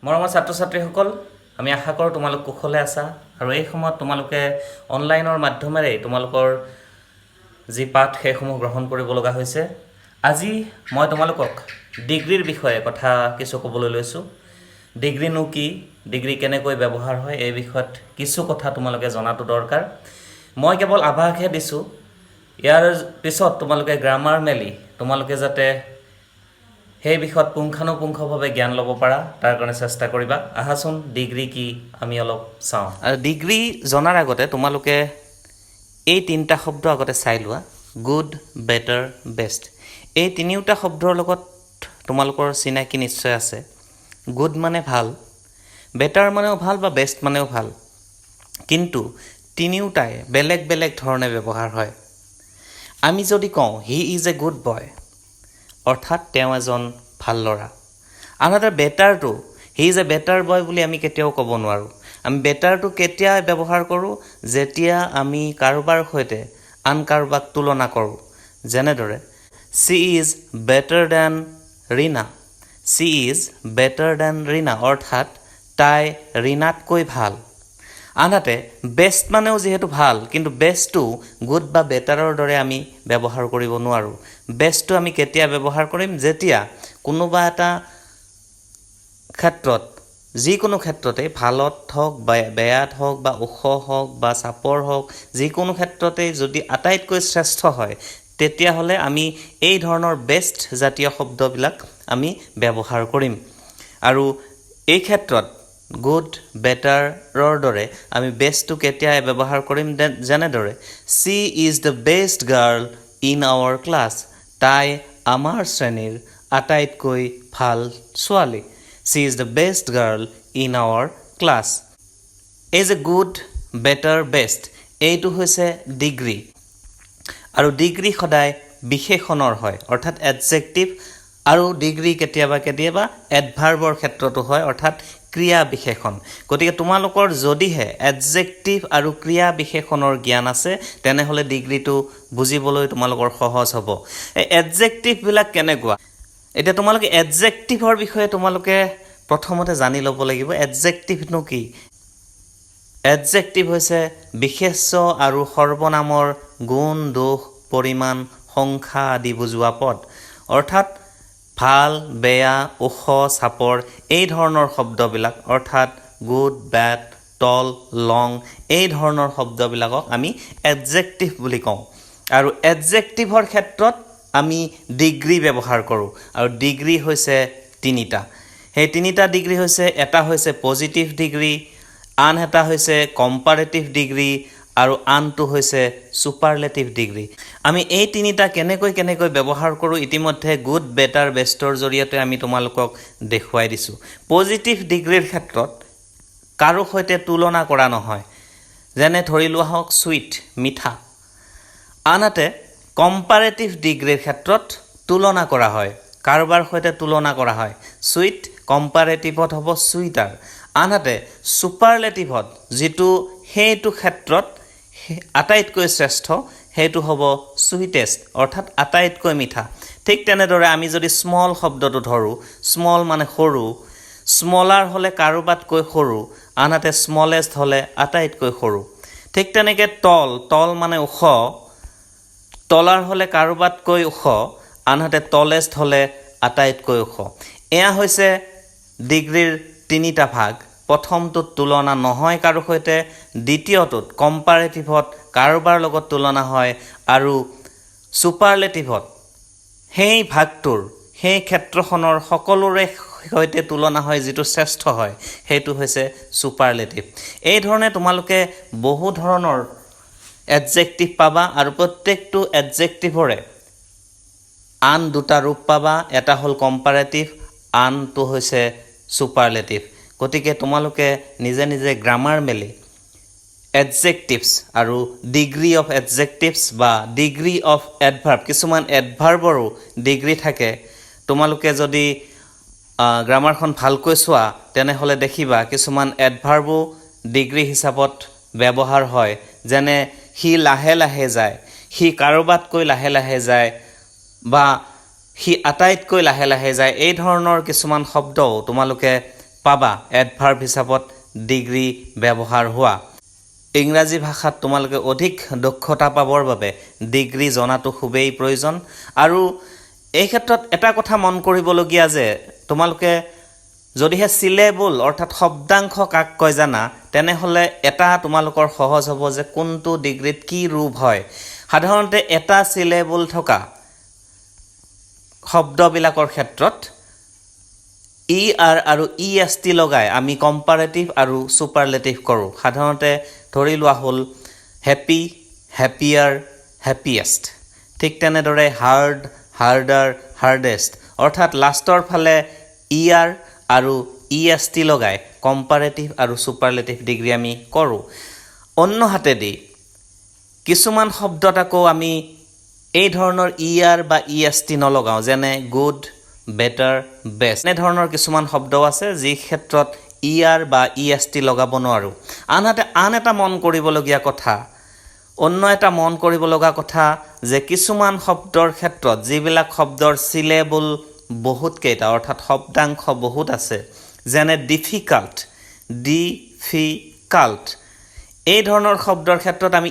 মৰমৰ ছাত্ৰ-ছাত্ৰীসকল, আমি আশা কৰোঁ তোমালোক কুশলে আছা আৰু এই সময়ত তোমালোকে অনলাইনৰ মাধ্যমেৰে তোমালোকৰ যি পাঠ সেইসমূহ গ্ৰহণ কৰিব লগা হৈছে। আজি মই তোমালোকক ডিগ্ৰীৰ বিষয়ে কথা কিছু ক'বলৈ লৈছোঁ। ডিগ্ৰীনো কি, ডিগ্ৰী কেনেকৈ ব্যৱহাৰ হয়, এই বিষয়ত কিছু কথা তোমালোকে জনাটো দৰকাৰ। মই কেৱল আভাসহে দিছোঁ। ইয়াৰ পিছত তোমালোকে গ্ৰামাৰ মেলি তোমালোকে যাতে সেই বিষয়ত পুংখানুপুংখভাৱে জ্ঞান ল'ব পাৰা, তাৰ কাৰণে চেষ্টা কৰিবা। আহাচোন ডিগ্ৰী কি আমি অলপ চাওঁ। আৰু ডিগ্ৰী জনাৰ আগতে তোমালোকে এই তিনিটা শব্দ আগতে চাই লোৱা: গুড, বেটাৰ, বেষ্ট। এই তিনিওটা শব্দৰ লগত তোমালোকৰ চিনাকি নিশ্চয় আছে। গুড মানে ভাল, বেটাৰ মানেও ভাল বা বেষ্ট মানেও ভাল, কিন্তু তিনিওটাই বেলেগ বেলেগ ধৰণে ব্যৱহাৰ হয়। আমি যদি কওঁ he is a good boy, অৰ্থাৎ তেওঁ এজন ভাল ল'ৰা। আনহাতে বেটাৰটো হি ইজ এ বেটাৰ বয় বুলি আমি কেতিয়াও ক'ব নোৱাৰোঁ। আমি বেটাৰটো কেতিয়া ব্যৱহাৰ কৰোঁ? যেতিয়া আমি কাৰোবাৰ সৈতে আন কাৰোবাক তুলনা কৰোঁ। যেনেদৰে she is better than Reena, she is better than Reena, অৰ্থাৎ তাই ৰীনাতকৈ ভাল। আনহাতে বেষ্ট মানেও যিহেতু ভাল, কিন্তু বেষ্টটো গুড বা বেটাৰৰ দৰে আমি ব্যৱহাৰ কৰিব নোৱাৰোঁ। বেষ্টটো আমি কেতিয়া ব্যৱহাৰ কৰিম? যেতিয়া কোনোবা এটা ক্ষেত্ৰত, যিকোনো ক্ষেত্ৰতে, ভালত হওক বা বেয়াত হওক বা ওখ হওক বা চাপৰ হওক, যিকোনো ক্ষেত্ৰতেই যদি আটাইতকৈ শ্ৰেষ্ঠ হয়, তেতিয়াহ'লে আমি এই ধৰণৰ বেষ্ট জাতীয় শব্দবিলাক আমি ব্যৱহাৰ কৰিম। আৰু এই ক্ষেত্ৰত গুড, বেটাৰৰ দৰে আমি বেষ্টটো কেতিয়া ব্যৱহাৰ কৰিম? যেনেদৰে she is the best girl in our class, তাই আমাৰ শ্ৰেণীৰ আটাইতকৈ ভাল ছোৱালী। She is the best girl in our class. এই যে গুড, বেটাৰ, বেষ্ট, এইটো হৈছে ডিগ্ৰী। আৰু ডিগ্ৰী সদায় বিশেষণৰ হয়, অৰ্থাৎ এডজেক্টিভ, আৰু ডিগ্ৰী কেতিয়াবা কেতিয়াবা এডভাৰ্বৰ ক্ষেত্ৰতো হয়, অৰ্থাৎ ক্ৰিয়া বিশেষণ। গতিকে তোমালোকৰ যদিহে এডজেক্টিভ আৰু ক্ৰিয়া বিশেষণৰ জ্ঞান আছে, তেনেহ'লে ডিগ্ৰীটো বুজিবলৈ তোমালোকৰ সহজ হ'ব। এই এডজেক্টিভবিলাক কেনেকুৱা? এতিয়া তোমালোকে এডজেক্টিভৰ বিষয়ে তোমালোকে প্ৰথমতে জানি ল'ব লাগিব। এডজেক্টিভনো কি? এডজেক্টিভ হৈছে বিশেষ্য আৰু সৰ্বনামৰ গুণ, দোষ, পৰিমাণ, সংখ্যা আদি বুজোৱা পদ। অৰ্থাৎ ভাল, বেয়া, ওখ, চাপৰ, এই ধৰণৰ শব্দবিলাক, অৰ্থাৎ গুড, বেড, টল, লং, এই ধৰণৰ শব্দবিলাকক আমি এডজেক্টিভ বুলি কওঁ। আৰু এডজেক্টিভৰ ক্ষেত্ৰত আমি ডিগ্ৰী ব্যৱহাৰ কৰোঁ। আৰু ডিগ্ৰী হৈছে তিনিটা। সেই তিনিটা ডিগ্ৰী হৈছে, এটা হৈছে পজিটিভ ডিগ্ৰী, আন এটা হৈছে কম্পাৰেটিভ ডিগ্ৰী, আৰু আনটো হৈছে ছুপাৰলেটিভ ডিগ্ৰী। আমি এই তিনিটা কেনেকৈ ব্যৱহাৰ কৰোঁ ইতিমধ্যে গুড, বেটাৰ, বেষ্টৰ জৰিয়তে আমি তোমালোকক দেখুৱাই দিছোঁ। পজিটিভ ডিগ্ৰীৰ ক্ষেত্ৰত কাৰো সৈতে তুলনা কৰা নহয়। যেনে ধৰি লোৱা হওক চুইট, মিঠা। আনহাতে কম্পাৰেটিভ ডিগ্ৰীৰ ক্ষেত্ৰত তুলনা কৰা হয়, কাৰোবাৰ সৈতে তুলনা কৰা হয়। চুইট কম্পাৰেটিভত হ'ব চুইটাৰ। আনহাতে ছুপাৰলেটিভত যিটো সেইটো ক্ষেত্ৰত আটাইতকৈ শ্ৰেষ্ঠ, সেইটো হ'ব চুইটেষ্ট, অৰ্থাৎ আটাইতকৈ মিঠা। ঠিক তেনেদৰে আমি যদি স্মল শব্দটো ধৰোঁ, স্মল মানে সৰু, স্মলাৰ হ'লে কাৰোবাতকৈ সৰু, আনহাতে স্মলেষ্ট হ'লে আটাইতকৈ সৰু। ঠিক তেনেকৈ টল, টল মানে ওখ, টলাৰ হ'লে কাৰোবাতকৈ ওখ, আনহাতে টলেষ্ট হ'লে আটাইতকৈ ওখ। এয়া হৈছে ডিগ্ৰীৰ তিনিটা ভাগ। প্ৰথমটোত তুলনা নহয় কাৰো সৈতে, দ্বিতীয়টোত কম্পাৰেটিভত কাৰোবাৰ লগত তুলনা হয়, আৰু ছুপাৰলেটিভত সেই ভাগটোৰ, সেই ক্ষেত্ৰখনৰ সকলোৰে সৈতে তুলনা হয়, যিটো শ্ৰেষ্ঠ হয়, সেইটো হৈছে ছুপাৰলেটিভ। এই ধৰণে তোমালোকে বহু ধৰণৰ এডজেক্টিভ পাবা, আৰু প্ৰত্যেকটো এডজেক্টিভৰে আন দুটা ৰূপ পাবা। এটা হ'ল কম্পাৰেটিভ, আনটো হৈছে ছুপাৰলেটিভ। গতিকে তোমালোকে নিজে নিজে গ্ৰামাৰ মেলি এডজেক্টিভছ আৰু ডিগ্ৰী অফ এডজেক্টিভছ বা ডিগ্ৰী অফ এডভাৰ্ব, কিছুমান এডভাৰ্বৰো ডিগ্ৰী থাকে। তোমালোকে যদি গ্ৰামাৰখন ভালকৈ চোৱা, তেনেহ'লে দেখিবা কিছুমান এডভাৰ্বো ডিগ্ৰী হিচাপত ব্যৱহাৰ হয়। যেনে সি লাহে লাহে যায়, সি কাৰোবাতকৈ লাহে লাহে যায়, বা সি আটাইতকৈ লাহে লাহে যায়। এই ধৰণৰ কিছুমান শব্দও তোমালোকে পাবা এডভাৰ্ব হিচাপত ডিগ্ৰী ব্যৱহাৰ হোৱা ইংৰাজী ভাষাত তোমালোকে অধিক দক্ষতা পাবৰ বাবে ডিগ্ৰী জনাটো খুবেই প্ৰয়োজন আৰু এই ক্ষেত্ৰত এটা কথা মন কৰিবলগীয়া যে তোমালোকে যদিহে চিলেবল অৰ্থাৎ শব্দাংশ কাক কয় জানা তেনেহ'লে এটা তোমালোকৰ সহজ হ'ব যে কোনটো ডিগ্ৰীত কি ৰূপ হয় সাধাৰণতে এটা চিলেবল থকা শব্দবিলাকৰ ক্ষেত্ৰত আৰু EST লগাই আমি কম্পাৰেটিভ আৰু সুপাৰলেটিভ কৰোঁ সাধাৰণতে ধৰি লোৱা হ'ল হেপী হেপিয়াৰ হেপিয়েষ্ট ঠিক তেনেদৰে হাৰ্ড হাৰ্ডাৰ হাৰ্ডেষ্ট অৰ্থাৎ লাষ্টৰ ফালে আৰু EST লগাই কম্পাৰেটিভ আৰু সুপাৰলেটিভ ডিগ্ৰী আমি কৰোঁ অন্যহাতেদি কিছুমান শব্দত আকৌ আমি এই ধৰণৰ বা EST নলগাওঁ যেনে গুড বেটাৰ বেষ্ট এনেধৰণৰ কিছুমান শব্দ আছে যি ক্ষেত্ৰত বা EST লগাব নোৱাৰোঁ আনহাতে আন এটা মন কৰিবলগীয়া কথা অন্য এটা মন কৰিব লগা কথা যে কিছুমান শব্দৰ ক্ষেত্ৰত যিবিলাক শব্দৰ চিলেবল বহুত কেইটা অৰ্থাৎ শব্দাংশ বহুত আছে যেনে ডিফিকাল্ট এই ধৰণৰ শব্দৰ ক্ষেত্ৰত আমি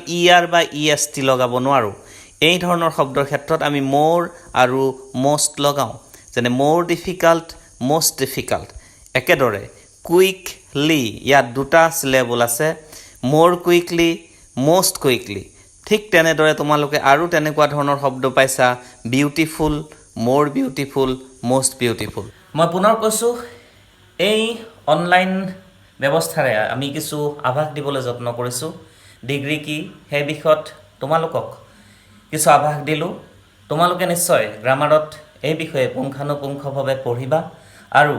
বা EST লগাব নোৱাৰোঁ এই ধৰণৰ শব্দৰ ক্ষেত্ৰত আমি মোৰ আৰু most লগাওঁ যেনে more difficult most difficult একেদৰে কুইকলি ইয়াত দুটা চিলেবল আছে more quickly most quickly ঠিক তেনেদৰে তোমালোকে আৰু তেনেকুৱা ধৰণৰ শব্দ পাইছা beautiful more beautiful most beautiful মই পুনৰ কৈছোঁ এই অনলাইন ব্যৱস্থাৰে আমি কিছু আভাস দিবলৈ যত্ন কৰিছোঁ ডিগ্ৰী কি সেই বিষয়ত তোমালোকক কিছু আভাস দিলোঁ তোমালোকে নিশ্চয় গ্ৰামাৰত এই বিষয়ে পুংখানুপুংখভাৱে পঢ়িবা আৰু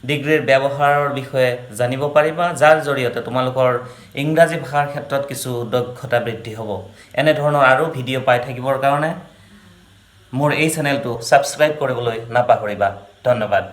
ডিগ্ৰীৰ ব্যৱহাৰৰ বিষয়ে জানিব পাৰিবা যাৰ জৰিয়তে তোমালোকৰ ইংৰাজী ভাষাৰ ক্ষেত্ৰত কিছু দক্ষতা বৃদ্ধি হ'ব এনেধৰণৰ আৰু ভিডিঅ' পাই থাকিবৰ কাৰণে মোৰ এই চেনেলটো ছাবস্ক্ৰাইব কৰিবলৈ নাপাহৰিবা ধন্যবাদ